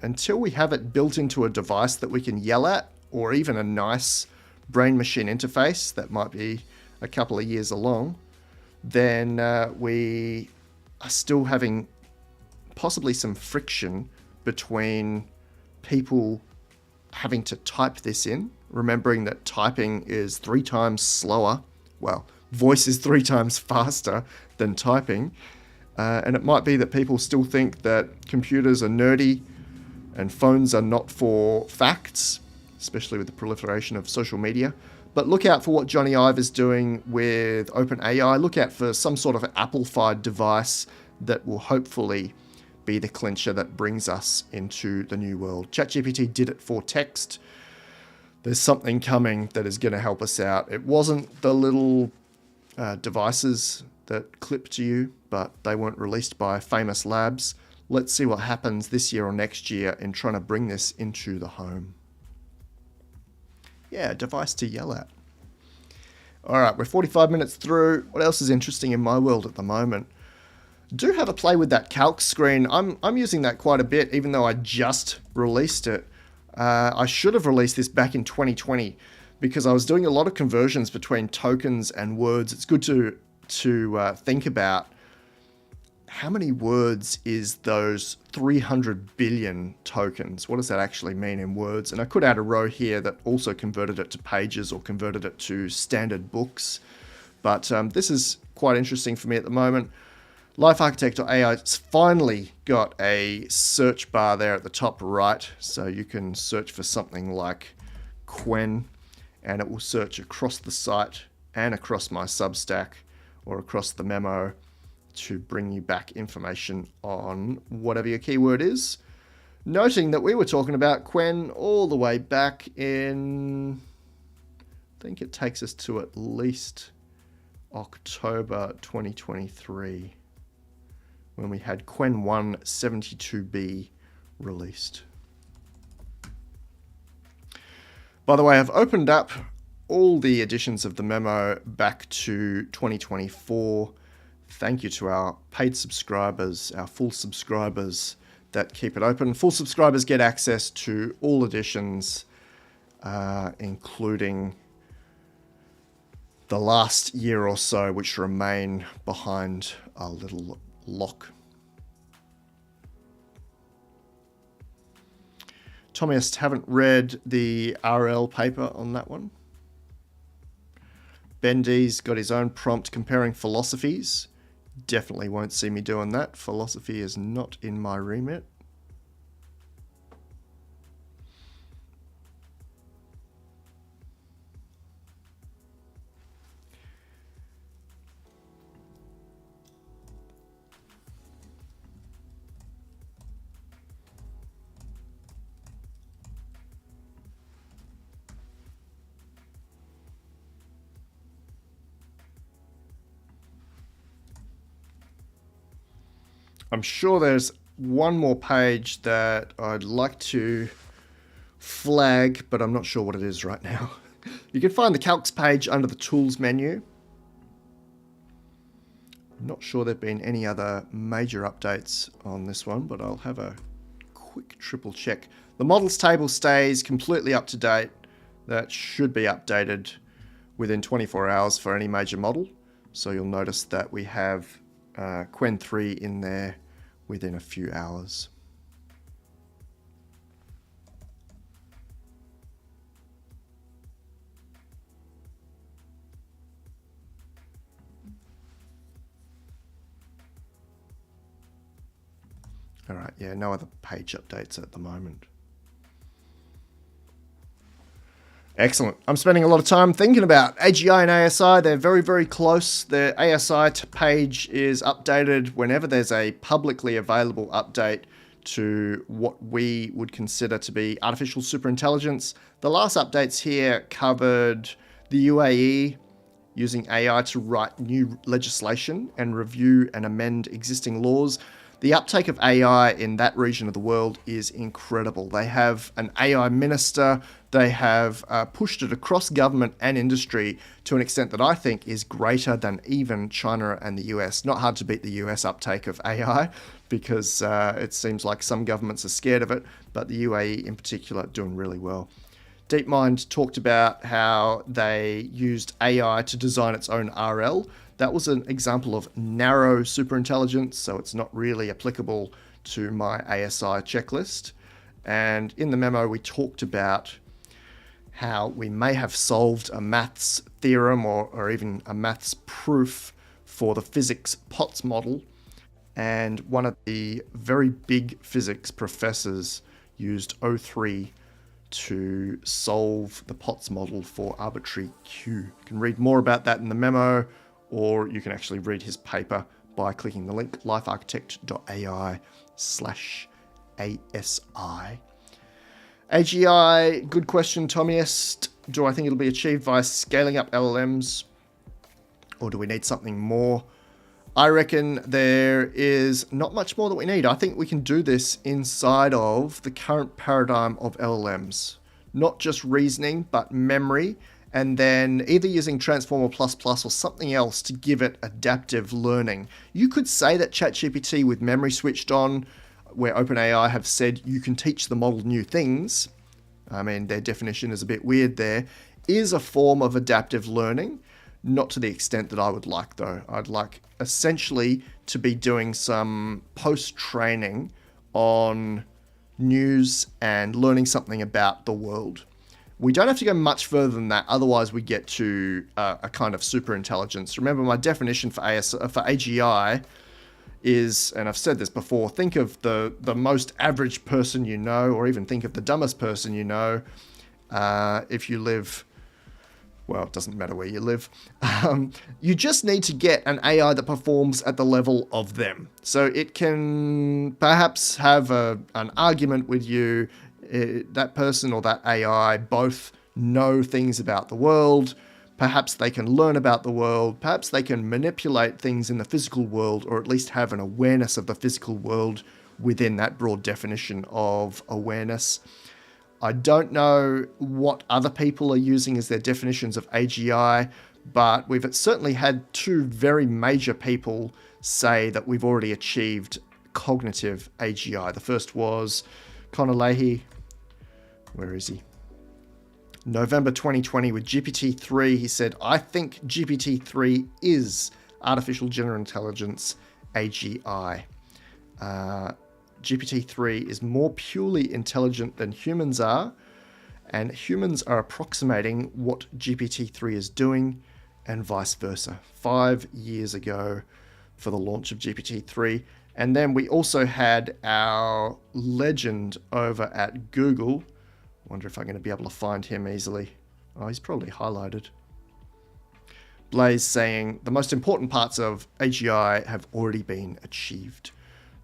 Until we have it built into a device that we can yell at, or even a nice brain-machine interface that might be a couple of years along, then we are still having possibly some friction between people having to type this in, remembering that typing is 3 times slower. Well, voice is 3 times faster than typing. And it might be that people still think that computers are nerdy and phones are not for facts, especially with the proliferation of social media. But look out for what Johnny Ive is doing with OpenAI. Look out for some sort of Apple-fied device that will hopefully be the clincher that brings us into the new world. ChatGPT did it for text. There's something coming that is going to help us out. It wasn't the little devices that clip to you, but they weren't released by famous labs. Let's see what happens this year or next year in trying to bring this into the home. Yeah, a device to yell at. All right, we're 45 minutes through. What else is interesting in my world at the moment? Do have a play with that calc screen. I'm using that quite a bit, even though I just released it. I should have released this back in 2020 because I was doing a lot of conversions between tokens and words. It's good to think about how many words is those 300 billion tokens? What does that actually mean in words? And I could add a row here that also converted it to pages or converted it to standard books. But this is quite interesting for me at the moment. LifeArchitect.ai has finally got a search bar there at the top right. So you can search for something like Qwen, and it will search across the site and across my Substack or across the memo to bring you back information on whatever your keyword is. Noting that we were talking about Qwen all the way back in, I think it takes us to at least October 2023, when we had Qwen 72B released. By the way, I've opened up all the editions of the memo back to 2024. Thank you to our paid subscribers, our full subscribers that keep it open. Full subscribers get access to all editions, including the last year or so, which remain behind a little lock. Tommyists haven't read the RL paper on that one. Bendy's got his own prompt comparing philosophies. Definitely won't see me doing that. Philosophy is not in my remit. I'm sure there's one more page that I'd like to flag, but I'm not sure what it is right now. You can find the Calcs page under the Tools menu. I'm not sure there have been any other major updates on this one, but I'll have a quick triple check. The models table stays completely up to date. That should be updated within 24 hours for any major model. So you'll notice that we have Qwen3 in there within a few hours. All right, yeah, no other page updates at the moment. Excellent. I'm spending a lot of time thinking about AGI and ASI. They're very, very close. The ASI page is updated whenever there's a publicly available update to what we would consider to be artificial superintelligence. The last updates here covered the UAE using AI to write new legislation and review and amend existing laws. The uptake of AI in that region of the world is incredible. They have an AI minister. They have pushed it across government and industry to an extent that I think is greater than even China and the US. Not hard to beat the US uptake of AI because it seems like some governments are scared of it, but the UAE in particular doing really well. DeepMind talked about how they used AI to design its own RL. That was an example of narrow superintelligence, so it's not really applicable to my ASI checklist. And in the memo, we talked about how we may have solved a maths theorem or even a maths proof for the physics POTS model. And one of the very big physics professors used O3 to solve the POTS model for arbitrary Q. You can read more about that in the memo, or you can actually read his paper by clicking the link LifeArchitect.ai /ASI. AGI, good question, Tommyist. Do I think it'll be achieved by scaling up LLMs, or do we need something more? I reckon there is not much more that we need. I think we can do this inside of the current paradigm of LLMs. Not just reasoning, but memory, and then either using Transformer++ or something else to give it adaptive learning. You could say that ChatGPT with memory switched on, where OpenAI have said you can teach the model new things, I mean, their definition is a bit weird there, is a form of adaptive learning. Not to the extent that I would like, though. I'd like essentially to be doing some post-training on news and learning something about the world. We don't have to go much further than that, otherwise we get to a kind of super intelligence. Remember, my definition for AGI is, and I've said this before, think of the most average person you know, or even think of the dumbest person you know. If you live, well, it doesn't matter where you live. You just need to get an AI that performs at the level of them. So it can perhaps have an argument with you. That person or that AI both know things about the world. Perhaps they can learn about the world. Perhaps they can manipulate things in the physical world, or at least have an awareness of the physical world within that broad definition of awareness. I don't know what other people are using as their definitions of AGI, but we've certainly had two very major people say that we've already achieved cognitive AGI. The first was Connor Leahy. Where is he? November 2020 with GPT-3. He said, I think GPT-3 is artificial general intelligence AGI. GPT-3 is more purely intelligent than humans are, and humans are approximating what GPT-3 is doing, and vice versa. 5 years ago for the launch of GPT-3. And then we also had our legend over at Google. Wonder if I'm going to be able to find him easily. Oh, he's probably highlighted. Blaze saying the most important parts of AGI have already been achieved.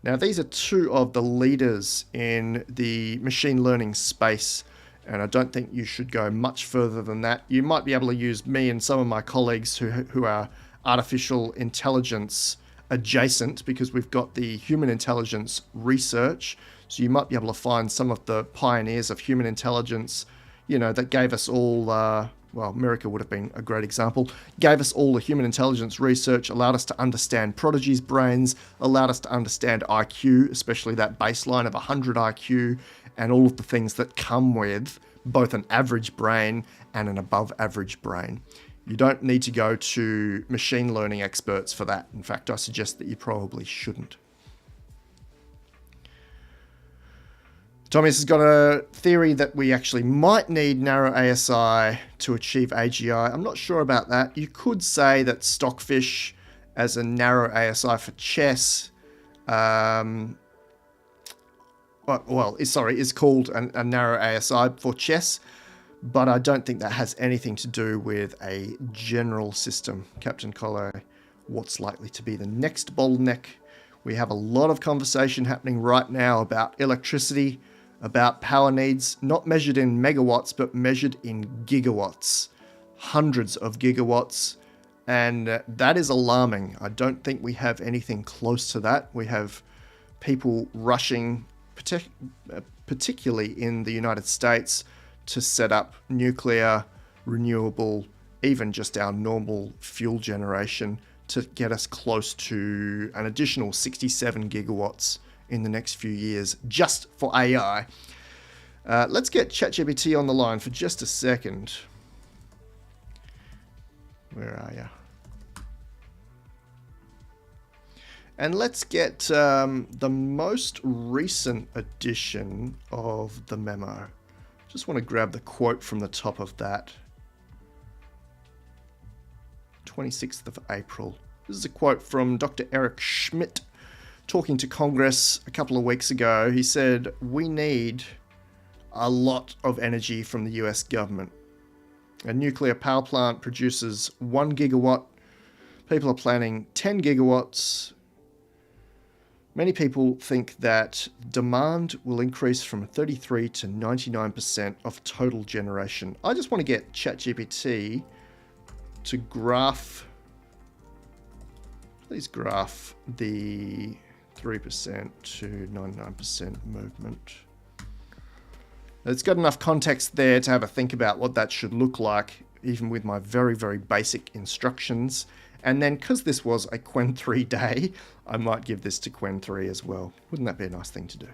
Now, these are two of the leaders in the machine learning space, and I don't think you should go much further than that. You might be able to use me and some of my colleagues who are artificial intelligence adjacent, because we've got the human intelligence research. So you might be able to find some of the pioneers of human intelligence, you know, that gave us all, well, America would have been a great example, gave us all the human intelligence research, allowed us to understand prodigies' brains, allowed us to understand IQ, especially that baseline of 100 IQ, and all of the things that come with both an average brain and an above average brain. You don't need to go to machine learning experts for that. In fact, I suggest that you probably shouldn't. Thomas has got a theory that we actually might need narrow ASI to achieve AGI. I'm not sure about that. You could say that Stockfish as a narrow ASI for chess, is called a narrow ASI for chess, but I don't think that has anything to do with a general system. Captain Collo, what's likely to be the next bottleneck? We have a lot of conversation happening right now about electricity, about power needs, not measured in megawatts, but measured in gigawatts, hundreds of gigawatts. And that is alarming. I don't think we have anything close to that. We have people rushing, particularly in the United States, to set up nuclear, renewable, even just our normal fuel generation to get us close to an additional 67 gigawatts in the next few years just for AI. Let's get ChatGPT on the line for just a second. Where are you? And let's get the most recent edition of the memo. Just want to grab the quote from the top of that. 26th of April. This is a quote from Dr. Eric Schmidt talking to Congress a couple of weeks ago. He said, we need a lot of energy from the US government. A nuclear power plant produces 1 gigawatt. People are planning 10 gigawatts. Many people think that demand will increase from 33 to 99% of total generation. I just want to get ChatGPT to please graph the 3% to 99% movement. It's got enough context there to have a think about what that should look like, even with my very, very basic instructions. And then, because this was a Qwen3 day, I might give this to Qwen3 as well. Wouldn't that be a nice thing to do?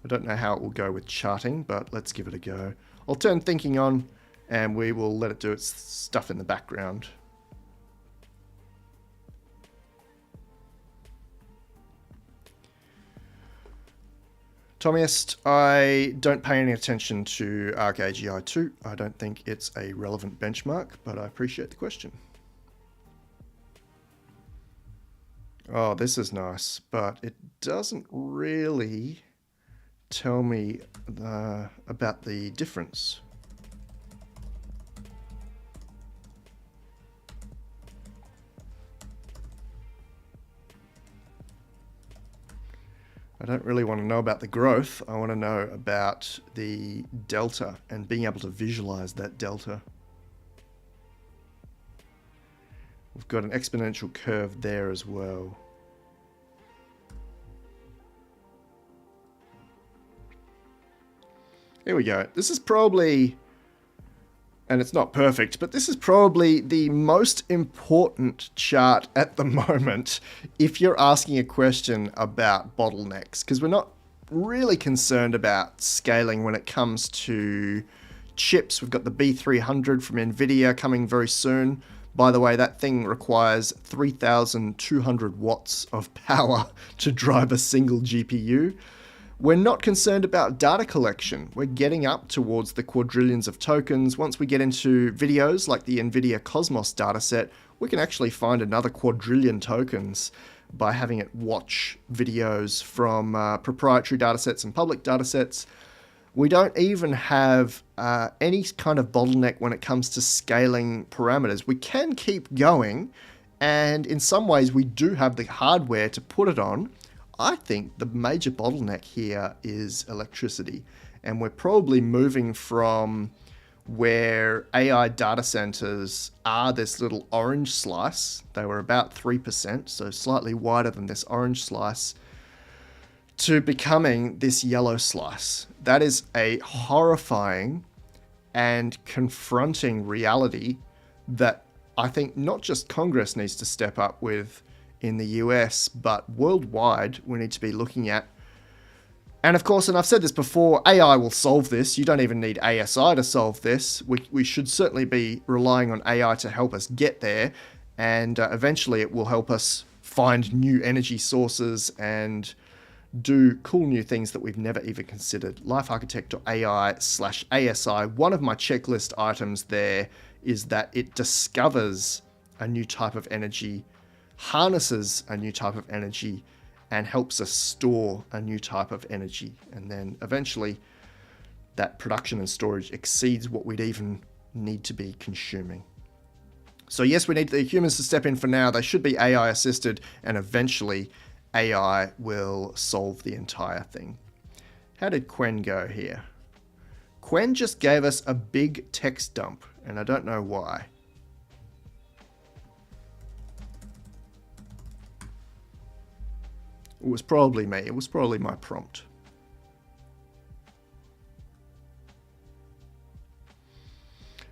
I don't know how it will go with charting, but let's give it a go. I'll turn thinking on and we will let it do its stuff in the background. Tommyist, I don't pay any attention to ArcAGI 2. I don't think it's a relevant benchmark, but I appreciate the question. Oh, this is nice, but it doesn't really tell me about the difference. I don't really want to know about the growth. I want to know about the delta and being able to visualize that delta. We've got an exponential curve there as well. Here we go. This is probably, and it's not perfect, but this is probably the most important chart at the moment if you're asking a question about bottlenecks, because we're not really concerned about scaling when it comes to chips. We've got the B300 from NVIDIA coming very soon. By the way, that thing requires 3,200 watts of power to drive a single GPU. We're not concerned about data collection. We're getting up towards the quadrillions of tokens. Once we get into videos like the NVIDIA Cosmos dataset, we can actually find another quadrillion tokens by having it watch videos from proprietary datasets and public datasets. We don't even have any kind of bottleneck when it comes to scaling parameters. We can keep going, and in some ways we do have the hardware to put it on. I think the major bottleneck here is electricity, and we're probably moving from where AI data centers are this little orange slice. They were about 3%, so slightly wider than this orange slice, to becoming this yellow slice. That is a horrifying and confronting reality that I think not just Congress needs to step up with in the US, but worldwide we need to be looking at. And of course, and I've said this before, AI will solve this. You don't even need ASI to solve this. We should certainly be relying on AI to help us get there, and eventually it will help us find new energy sources and do cool new things that we've never even considered. LifeArchitect.ai/ASI, one of my checklist items there is that it discovers a new type of energy, harnesses a new type of energy, and helps us store a new type of energy. And then eventually that production and storage exceeds what we'd even need to be consuming. So yes, we need the humans to step in for now. They should be AI assisted, and eventually AI will solve the entire thing. How did Qwen go here? Qwen just gave us a big text dump, and I don't know why. It was probably me. It was probably my prompt.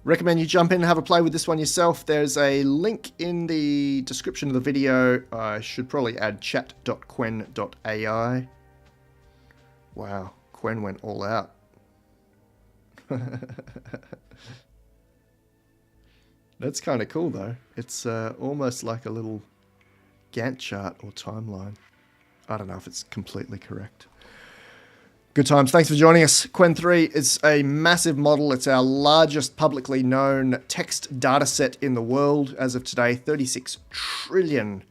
Recommend you jump in and have a play with this one yourself. There's a link in the description of the video. I should probably add chat.qwen.ai. Wow, Qwen went all out. That's kind of cool though. It's almost like a little Gantt chart or timeline. I don't know if it's completely correct. Good times. Thanks for joining us. Qwen3 is a massive model. It's our largest publicly known text data set in the world. As of today, 36 trillion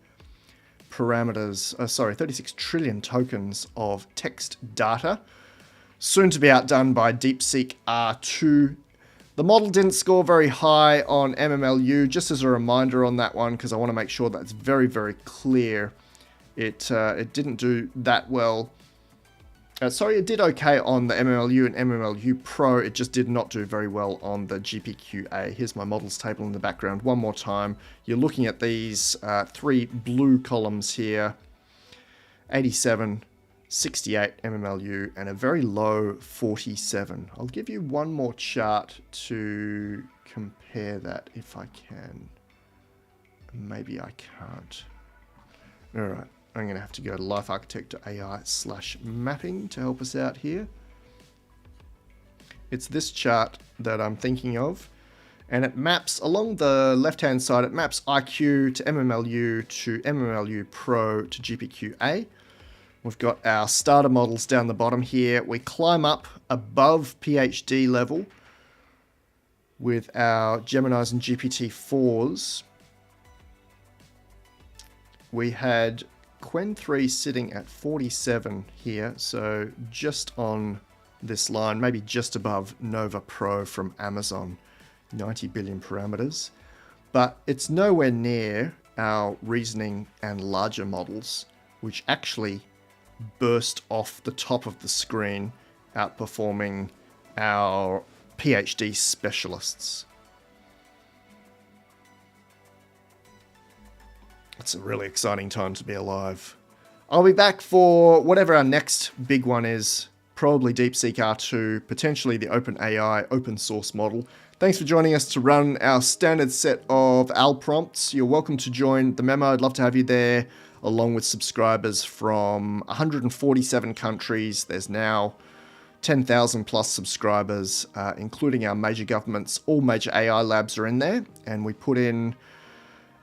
36 trillion tokens of text data. Soon to be outdone by DeepSeek R2. The model didn't score very high on MMLU. Just as a reminder on that one, because I want to make sure that's very, very clear. It didn't do that well. It did okay on the MMLU and MMLU Pro. It just did not do very well on the GPQA. Here's my models table in the background one more time. You're looking at these three blue columns here. 87, 68 MMLU, and a very low 47. I'll give you one more chart to compare that if I can. Maybe I can't. All right. I'm going to have to go to LifeArchitect.ai /mapping to help us out here. It's this chart that I'm thinking of, and it maps along the left-hand side, it maps IQ to MMLU to MMLU Pro to GPQA. We've got our starter models down the bottom here. We climb up above PhD level with our Geminis and GPT-4s. We had Qwen3 sitting at 47 here, so just on this line, maybe just above Nova Pro from Amazon, 90 billion parameters. But it's nowhere near our reasoning and larger models, which actually burst off the top of the screen, outperforming our PhD specialists. It's a really exciting time to be alive. I'll be back for whatever our next big one is, probably DeepSeek R2, potentially the OpenAI open source model. Thanks for joining us to run our standard set of Al prompts. You're welcome to join the memo. I'd love to have you there, along with subscribers from 147 countries. There's now 10,000 plus subscribers, including our major governments. All major AI labs are in there, and we put in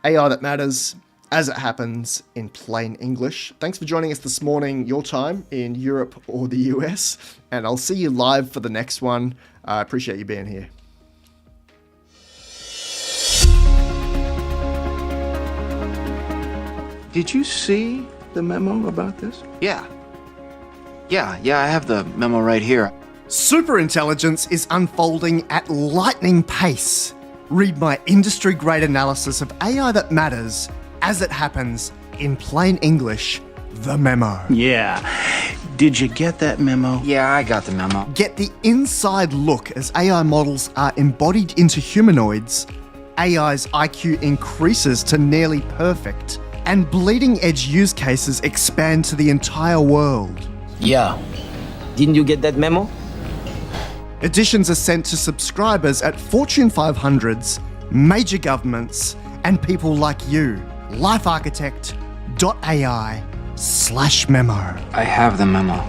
AI that matters as it happens in plain English. Thanks for joining us this morning, your time in Europe or the US, and I'll see you live for the next one. I appreciate you being here. Did you see the memo about this? Yeah, I have the memo right here. Superintelligence is unfolding at lightning pace. Read my industry-grade analysis of AI that matters as it happens in plain English, the memo. Yeah. Did you get that memo? Yeah, I got the memo. Get the inside look as AI models are embodied into humanoids, AI's IQ increases to nearly perfect, and bleeding-edge use cases expand to the entire world. Yeah. Didn't you get that memo? Editions are sent to subscribers at Fortune 500s, major governments, and people like you. LifeArchitect.ai /memo. I have the memo.